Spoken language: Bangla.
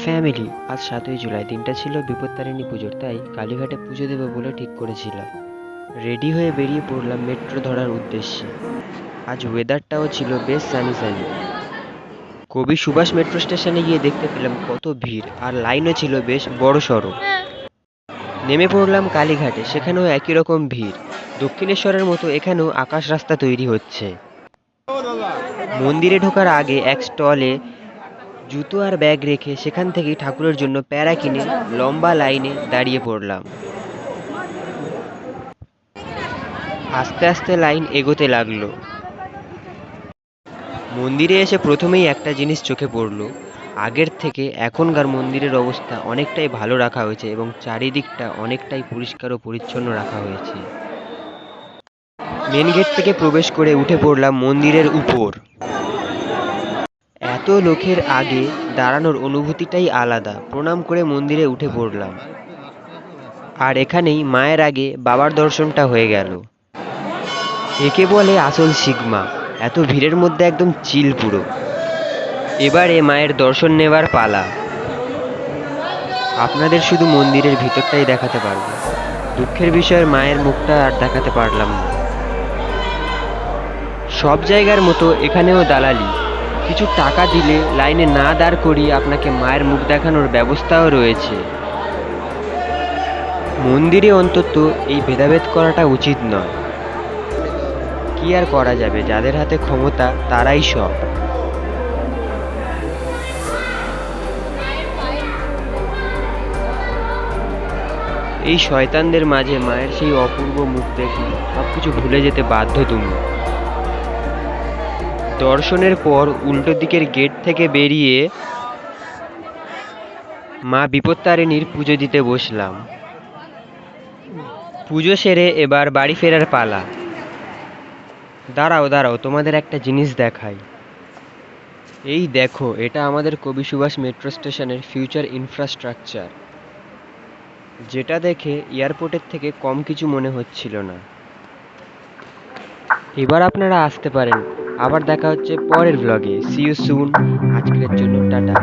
ফ্যামিলি, আজ ৭ই জুলাই। দিনটা ছিল বিপত্তারিণী পুজোর, তাই কালীঘাটে পুজো দেবো বলে ঠিক করেছিলাম। রেডি হয়ে বেরিয়ে পড়লাম মেট্রো ধরার উদ্দেশ্যে। আজ ওয়েদারটাও ছিল বেশ সানি সানি। কবি সুভাষ মেট্রো স্টেশনে গিয়ে দেখতে পেলাম কত ভিড়, আর লাইনও ছিল বেশ বড় সড়ো। নেমে পড়লাম কালীঘাটে, সেখানেও একই রকম ভিড়। দক্ষিণেশ্বরের মতো এখানেও আকাশ রাস্তা তৈরি হচ্ছে। মন্দিরে ঢোকার আগে এক স্টলে জুতো আর ব্যাগ রেখে সেখান থেকেই ঠাকুরের জন্য প্যারা কিনে লম্বা লাইনে দাঁড়িয়ে পড়লাম। আস্তে আস্তে লাইন এগোতে লাগলো। মন্দিরে এসে প্রথমেই একটা জিনিস চোখে পড়লো, আগের থেকে এখনকার মন্দিরের অবস্থা অনেকটাই ভালো রাখা হয়েছে এবং চারিদিকটা অনেকটাই পরিষ্কার ও পরিচ্ছন্ন রাখা হয়েছে। মেন গেট থেকে প্রবেশ করে উঠে পড়লাম মন্দিরের উপর। এত লোকের আগে দাঁড়ানোর অনুভূতিটাই আলাদা। প্রণাম করে মন্দিরে উঠে পড়লাম, আর এখানেই মায়ের আগে বাবার দর্শনটা হয়ে গেল। একে বলে আসল সিগমা। এত ভিড়ের মধ্যে একদম চিল পুরো। এবারে মায়ের দর্শন নেবার পালা। আপনাদের শুধু মন্দিরের ভিতরটাই দেখাতে পারবো। দুঃখের বিষয়ে মায়ের মুখটা আর দেখাতে পারলাম না। সব জায়গার মতো এখানেও দালালি। কিছু টাকা দিলে লাইনে না দাঁড় করিয়ে আপনাকে মায়ের মুখ দেখানোর ব্যবস্থাও রয়েছে। মন্দিরে অন্তত এই ভেদাভেদ করাটা উচিত নয়। কি আর করা যাবে, যাদের হাতে ক্ষমতা তারাই সব। এই শয়তানদের মাঝে মায়ের সেই অপূর্ব মুখ দেখে সবকিছু ভুলে যেতে বাধ্য তুমি। দর্শনের পর উল্টো দিকের গেট থেকে বেরিয়ে মা বিপত্তারিণীর পুজো দিতে বসলাম। পুজো সেরে এবার বাড়ি ফেরার পালা। দাঁড়াও দাঁড়াও, তোমাদের একটা জিনিস দেখাই। এই দেখো, এটা আমাদের কবি সুভাষ মেট্রো স্টেশনের ফিউচার ইনফ্রাস্ট্রাকচার, যেটা দেখে এয়ারপোর্টের থেকে কম কিছু মনে হচ্ছিল না। এবার আপনারা আসতে পারেন। আবার দেখা হচ্ছে পরের ব্লগে। See you soon. আজকের জন্য টাটা।